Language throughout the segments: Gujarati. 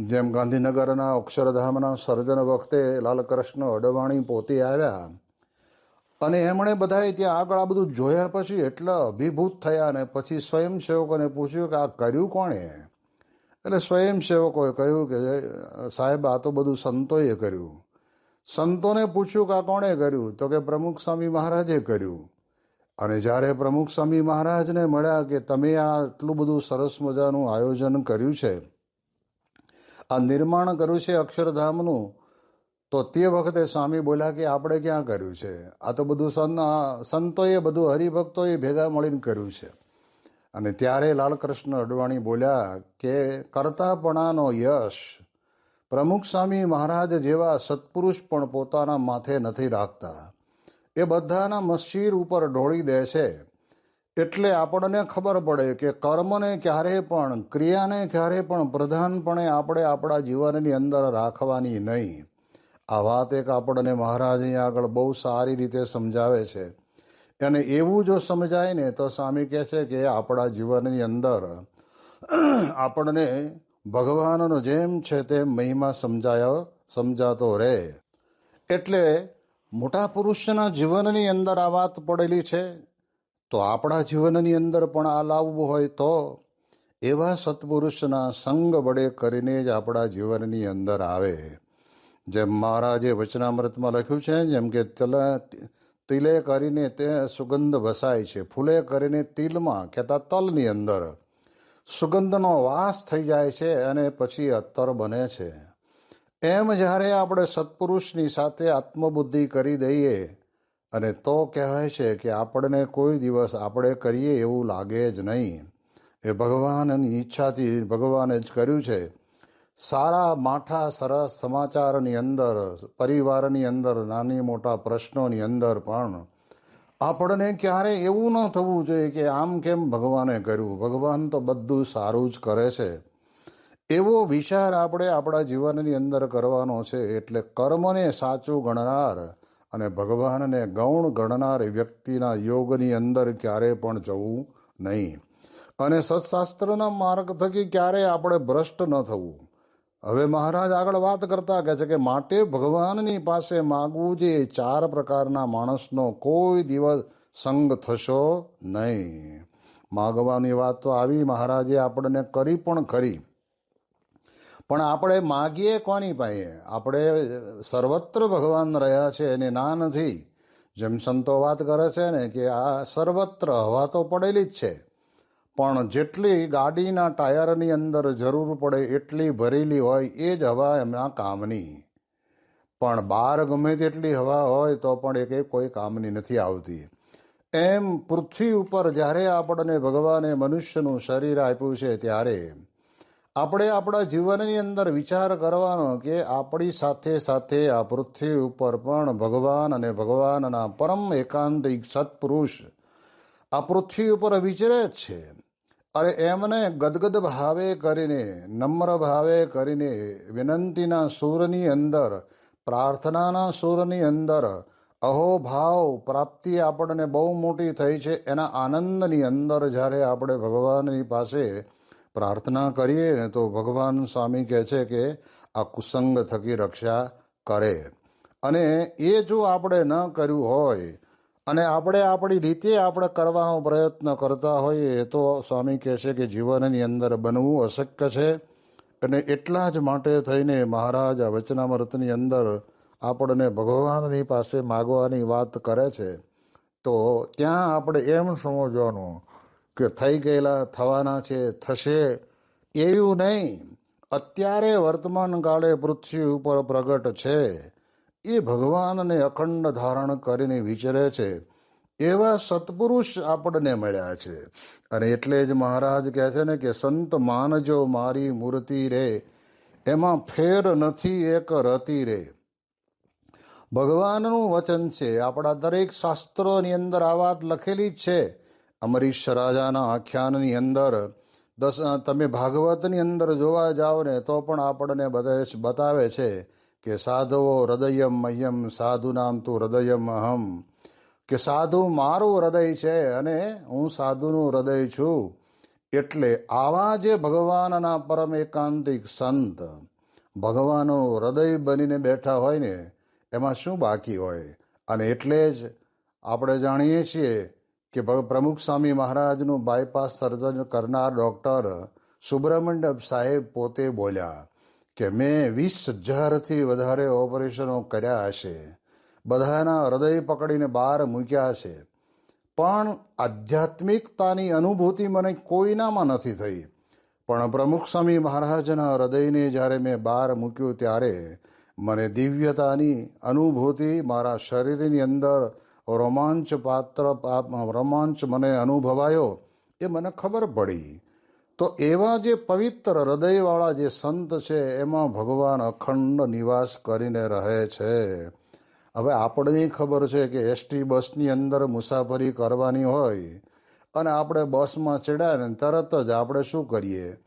જેમ ગાંધીનગરના અક્ષરધામના સર્જન વખતે લાલકૃષ્ણ અડવાણી પોતે આવ્યા અને એમણે બધાએ ત્યાં આગળ આ બધું જોયા પછી એટલા અભિભૂત થયા ને પછી સ્વયંસેવકોને પૂછ્યું કે આ કર્યું કોણે? એટલે સ્વયંસેવકોએ કહ્યું કે સાહેબ આ તો બધું સંતોએ કર્યું. સંતોને પૂછ્યું કે આ કોણે કર્યું? તો કે પ્રમુખ સ્વામી મહારાજે કર્યું. અને જ્યારે પ્રમુખ સ્વામી મહારાજને મળ્યા કે તમે આ આટલું બધું સરસ મજાનું આયોજન કર્યું છે, આ નિર્માણ કર્યું છે અક્ષરધામનું, તો તે વખતે સ્વામી બોલ્યા કે આપણે ક્યાં કર્યું છે, આ તો બધું સંતોએ બધું હરિભક્તોએ ભેગા મળીને કર્યું છે. અને ત્યારે લાલકૃષ્ણ અડવાણી બોલ્યા કે કરતાપણાનો યશ પ્રમુખ સ્વામી મહારાજ જેવા સત્પુરુષ પણ પોતાના માથે નથી રાખતા, એ બધાના મશીર ઉપર ઢોળી દે છે. એટલે આપણને ખબર પડે કે કર્મને ક્યારે પણ, ક્રિયાને ક્યારે પણ પ્રધાનપણે આપણે આપણા જીવનની અંદર રાખવાની નહીં. આ વાત એક આપણને મહારાજ અહીં આગળ બહુ સારી રીતે સમજાવે છે. અને એવું જો સમજાય ને તો સ્વામી કહે છે કે આપણા જીવનની અંદર આપણને ભગવાનનો જેમ છે તેમ મહિમા સમજાતો રહે. એટલે મોટા પુરુષના જીવનની અંદર આ વાત પડેલી છે, તો આપણા જીવનની અંદર પણ આ લાવવું હોય તો એવા સત્પુરુષના સંગ વડે કરીને જ આપણા જીવનની અંદર આવે. જેમ મહારાજે વચનામૃતમાં લખ્યું છે, જેમ કે તિલે કરીને તે સુગંધ વસાય છે, ફૂલે કરીને તિલમાં કહેતા તલની અંદર સુગંધનો વાસ થઈ જાય છે અને પછી અત્તર બને છે. એમ જ્યારે આપણે સત્પુરુષની સાથે આત્મબુદ્ધિ કરી દઈએ અને તો કહેવાય છે કે આપણને કોઈ દિવસ આપણે કરીએ એવું લાગે જ નહીં. એ ભગવાનની ઈચ્છાથી ભગવાને જ કર્યું છે. સારા માઠા સરસ સમાચારની અંદર, પરિવારની અંદર, નાની મોટા પ્રશ્નોની અંદર પણ આપણને ક્યારે એવું ન થવું જોઈએ કે આમ કેમ ભગવાને કર્યું, ભગવાન તો બધું સારું જ કરે છે. એવો વિચાર આપણે આપણા જીવનની અંદર કરવાનો છે. એટલે કર્મને સાચું ગણનાર અને ભગવાનને ગૌણ ગણનાર વ્યક્તિના યોગની અંદર ક્યારે પણ જવું નહીં. અને સત્શાસ્ત્રના માર્ગ થકી ક્યારે આપણે ભ્રષ્ટ ન થવું. હવે મહારાજ આગળ વાત કરતા કહે છે કે માટે ભગવાનની પાસે માગવું છે, 4 પ્રકારના માણસનો કોઈ દિવસ સંગ થશો નહીં. માગવાની વાત તો આવી મહારાજે આપણને કરી પણ ખરી, પણ આપણે માગીએ કોની પાસે? આપણે સર્વત્ર ભગવાન રહ્યા છે એને ના નથી. જેમ સંતો વાત કરે છે ને કે આ સર્વત્ર હવા તો પડેલી જ છે, પણ જેટલી ગાડીના ટાયરની અંદર જરૂર પડે એટલી ભરેલી હોય એ જ હવા એમના કામની. પણ બહાર ગમે તેટલી હવા હોય તો પણ એ કોઈ કામની નથી આવતી. એમ પૃથ્વી ઉપર જ્યારે આપણને ભગવાને મનુષ્યનું શરીર આપ્યું છે ત્યારે આપણે આપણા જીવનની અંદર વિચાર કરવાનો કે આપણી સાથે સાથે આ પૃથ્વી ઉપર પણ ભગવાન અને ભગવાનના પરમ એકાંતિક સત્પુરુષ આ પૃથ્વી ઉપર વિચરે જ છે. અને એમને ગદગદ ભાવે કરીને, નમ્ર ભાવે કરીને, વિનંતીના સૂરની અંદર, પ્રાર્થનાના સૂરની અંદર અહોભાવ પ્રાપ્તિ આપણને બહુ મોટી થઈ છે. એના આનંદની અંદર જ્યારે આપણે ભગવાનની પાસે પ્રાર્થના કરીએ ને તો ભગવાન સ્વામી કહે છે કે આ કુસંગ થકી રક્ષા કરે. અને એ જો આપણે ન કર્યું હોય અને આપણે આપણી રીતે આપણે કરવાનો પ્રયત્ન કરતા હોઈએ તો સ્વામી કહે છે કે જીવનની અંદર બનવું અશક્ય છે. અને એટલા જ માટે થઈને મહારાજ આ વચનામૃતની અંદર આપણને ભગવાનની પાસે માગવાની વાત કરે છે. તો ત્યાં આપણે એમ સમજવાનું કે થઈ ગયેલા થવાના છે, થશે એવું નહીં. અત્યારે વર્તમાન કાળે પૃથ્વી ઉપર પ્રગટ છે એ ભગવાનને અખંડ ધારણ કરીને વિચરે છે એવા સત્પુરુષ આપણને મળ્યા છે. અને એટલે જ મહારાજ કહે છે ને કે સંત માનજો મારી મૂર્તિ રે, એમાં ફેર નથી એક રતી રે. ભગવાનનું વચન છે. આપણા દરેક શાસ્ત્રોની અંદર આ વાત લખેલી જ છે. અમરીશ રાજાના આખ્યાનની અંદર તમે ભાગવતની અંદર જોવા જાઓ ને તો પણ આપણને બતાવે છે કે સાધવો હૃદયમ મહ્યમ સાધુ નામ તું હૃદયમ અહમ, કે સાધુ મારું હૃદય છે અને હું સાધુનું હૃદય છું. એટલે આવા જે ભગવાનના પરમ એકાંતિક સંત ભગવાનનો હૃદય બનીને બેઠા હોય ને એમાં શું બાકી હોય. અને એટલે જ આપણે જાણીએ છીએ કે પ્રમુખ સ્વામી મહારાજનું બાયપાસ સર્જન કરનાર ડૉક્ટર સુબ્રમણ્યમ સાહેબ પોતે બોલ્યા કે મેં 20,000થી વધારે ઓપરેશનો કર્યા હશે, બધાના હૃદય પકડીને બહાર મૂક્યા છે, પણ આધ્યાત્મિકતાની અનુભૂતિ મને કોઈનામાં નથી થઈ. પણ પ્રમુખ સ્વામી મહારાજના હૃદયને જ્યારે મેં બહાર મૂક્યું ત્યારે મને દિવ્યતાની અનુભૂતિ મારા શરીરની અંદર રોમાંચ મને અનુભવાયો, એ મને ખબર પડી. તો એવા જે પવિત્ર હૃદયવાળા જે સંત છે એમાં ભગવાન અખંડ નિવાસ કરીને રહે છે. હવે આપણને ખબર છે કે એસટી બસની અંદર મુસાફરી કરવાની હોય અને આપણે બસમાં ચડ્યા ને તરત જ આપણે શું કરીએ,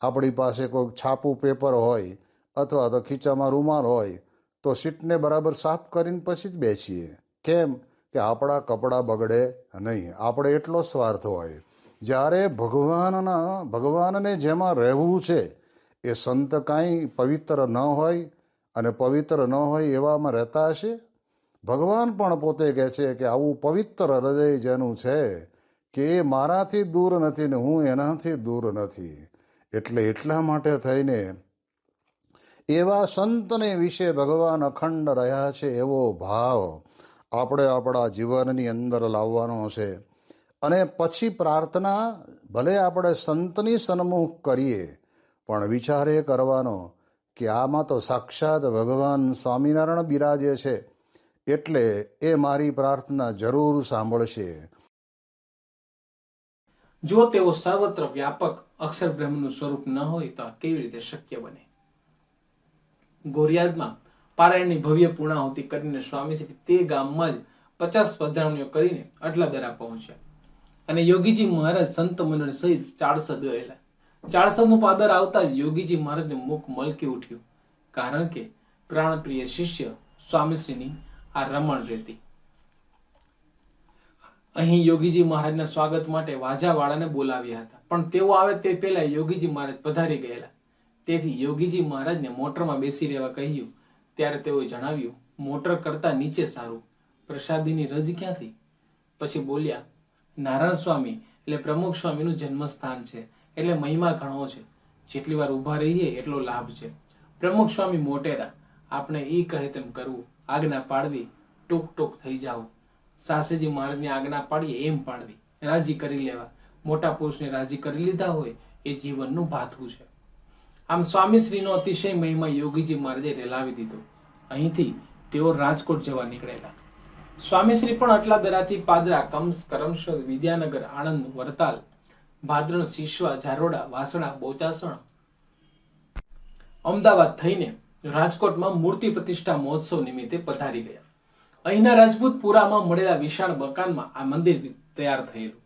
આપણી પાસે કોઈક છાપું પેપર હોય અથવા તો ખીચામાં રૂમાલ હોય તો સીટને બરાબર સાફ કરીને પછી જ બેસીએ. કેમ કે આપણા કપડાં બગડે નહીં. આપણે એટલો સ્વાર્થ હોય. જ્યારે ભગવાનને જેમાં રહેવું છે એ સંત કાંઈ પવિત્ર ન હોય અને પવિત્ર ન હોય એવામાં રહેતા હશે. ભગવાન પણ પોતે કહે છે કે આવું પવિત્ર હૃદય જેનું છે કે એ મારાથી દૂર નથી ને હું એનાથી દૂર નથી. એટલે એટલા માટે થઈને એવા સંતને વિશે ભગવાન અખંડ રહ્યા છે એવો ભાવ આપણે આપણા જીવનની અંદર લાવવાનો છે. અને પછી પ્રાર્થના ભલે આપણે સંતની સન્મુખ કરીએ પણ વિચાર એ કરવાનો કે આમાં તો સાક્ષાત ભગવાન સ્વામિનારાયણ બિરાજે છે એટલે એ મારી પ્રાર્થના જરૂર સાંભળશે. જો તેઓ સર્વત્ર વ્યાપક અક્ષર બ્રહ્મનું સ્વરૂપ ન હોય તો કેવી રીતે શક્ય બને? ગોરિયાદમાં પારાયણની ભવ્ય પૂર્ણાહુતિ કરીને સ્વામીશ્રી તે ગામમાં જ 50 પધરામણીઓ કરીને અટલાદરા પહોંચ્યા અને યોગીજી મહારાજ સંત મંડળ સહિત ચાળસદ ગયેલા. ચાળસદનું પાદર આવતા જ યોગીજી મહારાજનું મુખ મલકી ઉઠ્યું, કારણ કે પ્રાણપ્રિય શિષ્ય સ્વામીશ્રીની આ રમણ રહેતી. અહીં યોગીજી મહારાજના સ્વાગત માટે વાજાવાળાને બોલાવ્યા હતા, પણ તેઓ આવે તે પહેલા યોગીજી મહારાજ પધારી ગયેલા. તેથી યોગીજી મહારાજને મોટરમાં બેસી રહેવા કહ્યું. ત્યારે તેઓએ જણાવ્યું, મોટર કરતા નીચે સારું, પ્રસાદીની રજ ક્યાંથી? પછી બોલ્યા, નારાયણ સ્વામી એટલે પ્રમુખ સ્વામીનું જન્મસ્થાન છે, એટલે મહિમા ઘણો છે. જેટલી વાર ઊભા રહીએ એટલો લાભ છે. પ્રમુખ સ્વામી મોટેરા, આપણે ઈ કહે તેમ કરવું, આજ્ઞા પાડવી, ટૂંક ટૂંક થઈ જાવ. સાસેજી મહારાજની આજ્ઞા પાડીએ એમ પાડવી, રાજી કરી લેવા. મોટા પુરુષને રાજી કરી લીધા હોય એ જીવનનું ભાથું છે. આમ સ્વામીશ્રીનો અતિશય મહિમા યોગીજી મહારાજે રેલાવી દીધો. અહીંથી તેઓ રાજકોટ જવા નીકળેલા. સ્વામીશ્રી પણ અટલાદરાથી પાદરા, કમ્સ, કરમસદ, વિદ્યાનગર, આણંદ, વરતાલ, ભાદરણ, શિશવા, ઝારોડા, વાસણા, બોચાસણ, અમદાવાદ થઈને રાજકોટમાં મૂર્તિ પ્રતિષ્ઠા મહોત્સવ નિમિત્તે પધારી ગયા. અહીંના રાજપૂતપુરામાં મળેલા વિશાળ મકાનમાં આ મંદિર તૈયાર થયેલું.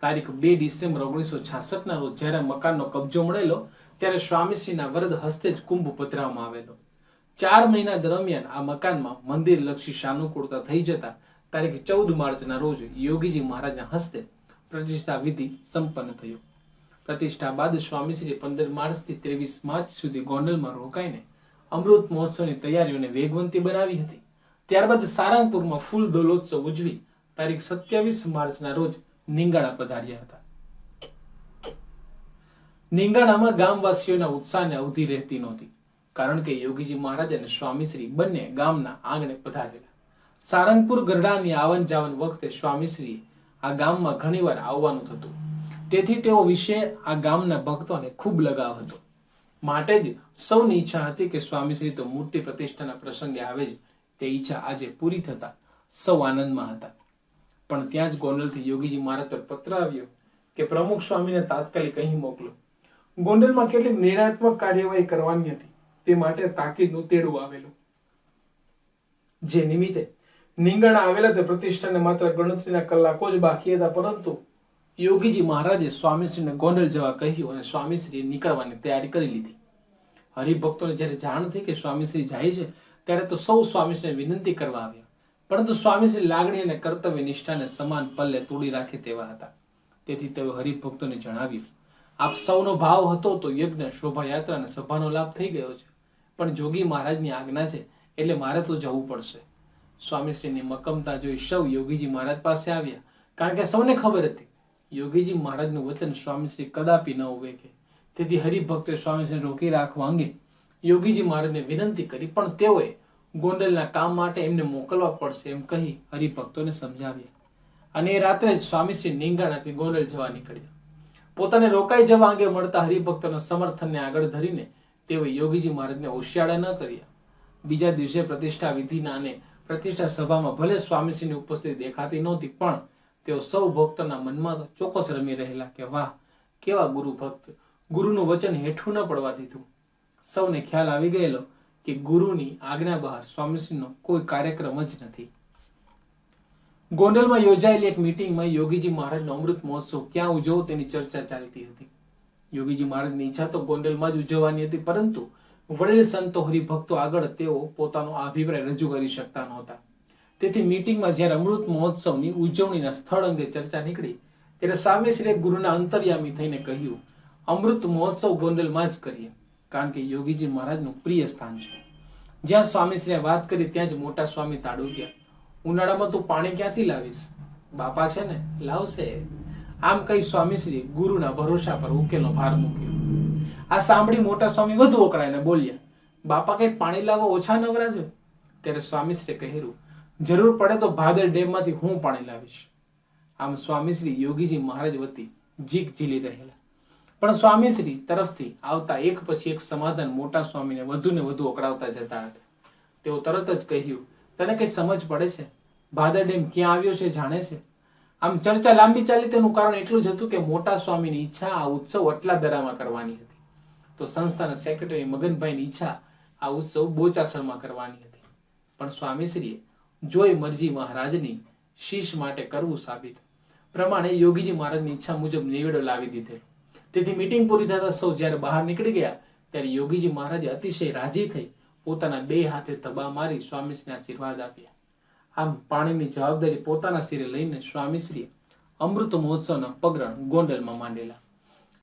તારીખ 2 ડિસેમ્બર 1966 ના રોજ જ્યારે મકાનનો કબજો મળેલો ત્યારે સ્વામીશ્રીના વરદ હસ્તે જ કુંભ પધરાવવામાં આવેલો. 4 મહિના દરમિયાન આ મકાનમાં મંદિર લક્ષી સાનુકૂળતા થઈ જતા તારીખ 14 માર્ચના રોજ યોગીજી મહારાજના હસ્તે પ્રતિષ્ઠા વિધિ સંપન્ન થયો. પ્રતિષ્ઠા બાદ સ્વામીશ્રીએ 15 માર્ચથી 23 માર્ચ સુધી ગોંડલમાં રોકાઈને અમૃત મહોત્સવની તૈયારીઓને વેગવંતી બનાવી હતી. ત્યારબાદ સારંગપુરમાં ફૂલ દોલોત્સવ ઉજવી તારીખ 27 માર્ચના રોજ નીંગાણા પધાર્યા હતા. નીંગાણામાં ગામવાસીઓના ઉત્સાહને અવધિ રહેતી નહોતી, કારણ કે યોગીજી મહારાજ અને સ્વામીશ્રી બંને ગામના આંગણે પધારેલા. સારંગપુર ગરડાની આવન જાવન વખતે સ્વામીશ્રીએ આ ગામમાં ઘણીવાર આવવાનું થતું. તેથી તેઓ વિશે આ ગામના ભક્તોને ખૂબ લગાવ હતો. માટે જ સૌની ઈચ્છા હતી કે સ્વામીશ્રી તો મૂર્તિ પ્રતિષ્ઠાના પ્રસંગે આવે જ. તે ઈચ્છા આજે પૂરી થતા સૌ આનંદમાં હતા. પણ ત્યાં જ ગોંડલથી યોગીજી મહારાજ પર પત્ર આવ્યો કે પ્રમુખ સ્વામીને તાત્કાલિક અહીં મોકલો. ગોંડલમાં કેટલીક નિર્ણયાત્મક કાર્યવાહી કરવાની હતી, તે માટે તાકીદનું તેડું આવેલું. જે નિમિત્તે નીંગાણા આવેલા તે પ્રતિષ્ઠાને માત્ર ગણતરીના કલાકો જ બાકી હતા, પરંતુ યોગીજી મહારાજે સ્વામીશ્રીને ગોંડલ જવા કહ્યું અને સ્વામીશ્રીએ નીકળવાની તૈયારી કરી લીધી. હરિભક્તોને જ્યારે જાણ થઈ કે સ્વામીશ્રી જાય છે ત્યારે તો સૌ સ્વામીશ્રીને વિનંતી કરવા આવ્યા, પરંતુ સ્વામીશ્રી લાગણી અને કર્તવ્ય નિષ્ઠાને સમાન પલ્લે તોડી રાખે તેવા હતા. તેથી તેઓ હરિભક્તોને જણાવ્યું, આપ સૌનો ભાવ હતો તો યજ્ઞ, શોભાયાત્રા અને સભાનો લાભ થઈ ગયો છે, પણ જોગી મહારાજની આજ્ઞા છે એટલે મારે તો જવું પડશે. સ્વામીશ્રીની મક્કમતા જોઈ સૌ યોગીજી મહારાજ પાસે આવ્યા, કારણ કે સૌને ખબર હતી યોગીજી મહારાજનું વચન સ્વામીશ્રી કદાપી ન ઉવેકે. તેથી હરિભક્તોએ સ્વામીશ્રીને રોકી રાખવા અંગે યોગીજી મહારાજને વિનંતી કરી, પણ તેઓએ ગોંડલના કામ માટે એમને મોકલવા પડશે એમ કહી હરિભક્તોને સમજાવ્યા. અને એ રાત્રે જ સ્વામીશ્રી નીંગાણાથી ગોંડલ જવા નીકળ્યા. પોતાને રોકાઈ જવા અંગે મળતા હરિભક્તોના સમર્થનને આગળ ધરીને તેઓએ યોગીજી મહારાજને હોશિયાળા ન કર્યા. બીજા દિવસે પ્રતિષ્ઠા વિધિના અને પ્રતિષ્ઠા સભામાં ભલે સ્વામીશ્રીની ઉપસ્થિતિ દેખાતી નહોતી, પણ તેઓ સૌ ભક્તોના મનમાં તો ચોક્કસ રમી રહેલા કે વાહ, કેવા ગુરુ ભક્ત, ગુરુનું વચન હેઠું ન પડવા દીધું. સૌને ખ્યાલ આવી ગયેલો કે ગુરુની આજ્ઞા બહાર સ્વામીશ્રીનો કોઈ કાર્યક્રમ જ નથી. ગોંડલમાં યોજાયેલી એક મીટિંગમાં યોગીજી મહારાજનો અમૃત મહોત્સવ ક્યાં ઉજવવો તેની ચર્ચા ચાલતી હતી. યોગીજી મહારાજની ઈચ્છા તો ગોંડલમાં જ ઉજવવાની હતી, પરંતુ વડીલ સંતો હરિભક્તો આગળ તેઓ પોતાનો અભિપ્રાય રજૂ કરી શકતા નહોતા. તેથી મીટિંગમાં જ્યારે અમૃત મહોત્સવની ઉજવણીના સ્થળ અંગે ચર્ચા નીકળી ત્યારે સ્વામીશ્રીએ ગુરુના અંતર્યામી થઈને કહ્યું, અમૃત મહોત્સવ ગોંડલમાં જ કરીએ, કારણ કે યોગીજી મહારાજનું પ્રિય સ્થાન છે. જ્યાં સ્વામીશ્રીએ વાત કરી ત્યાં જ મોટા સ્વામી તાડુક્યા, ઉનાળામાં તું પાણી ક્યાંથી લાવીશ? બાપા છે ને, લાવશે. આમ કહી સ્વામીશ્રી ગુરુના ભરોસા પર ઉકેલનો ભાર મૂક્યો. આ સાંભળી મોટા સ્વામી વધુ ઓકળાઈને બોલ્યા, બાપા કઈ પાણી લાવવા ઓછા નવરા છે? ત્યારે સ્વામીશ્રીએ કહેલું, જરૂર પડે તો ભાદર ડેમમાંથી હું પાણી લાવીશ. આમ સ્વામીશ્રી યોગીજી મહારાજ વતી જીક ઝીલી રહેલા, પણ સ્વામીશ્રી તરફથી આવતા એક પછી એક સમાધાન મોટા સ્વામીને વધુ ને વધુ ઓકળાવતા જતા હતા. તેઓ તરત જ કહ્યું, તને કઈ સમજ પડે છે? ભાદર ડેમ ક્યાં આવ્યો છે જાણે છે? આમ ચર્ચા લાંબી ચાલી તેનું કારણ એટલું જ હતું કે મોટા સ્વામીની ઈચ્છા આ ઉત્સવ અટલાદરામાં કરવાની હતી, તો સંસ્થાના સેક્રેટરી મગનભાઈની ઈચ્છા આ ઉત્સવ બોચાસરમાં કરવાની હતી. પણ સ્વામીશ્રીએ જોઈ મરજી મહારાજની શીશ માટે કરવું સાબિત પ્રમાણે યોગીજી મહારાજની ઈચ્છા મુજબ નિવેડો લાવી દીધેલો. તેથી મીટિંગ પૂરી થતા સૌ જ્યારે બહાર નીકળી ગયા ત્યારે યોગીજી મહારાજે અતિશય રાજી થઈ પોતાના બે હાથે તબા મારી સ્વામીશ્રીને આશીર્વાદ આપ્યા. આમ પાણીની જવાબદારી પોતાના સિરે લઈને સ્વામીશ્રીએ અમૃત મહોત્સવના પગરણ ગોંડલમાં માંડેલા.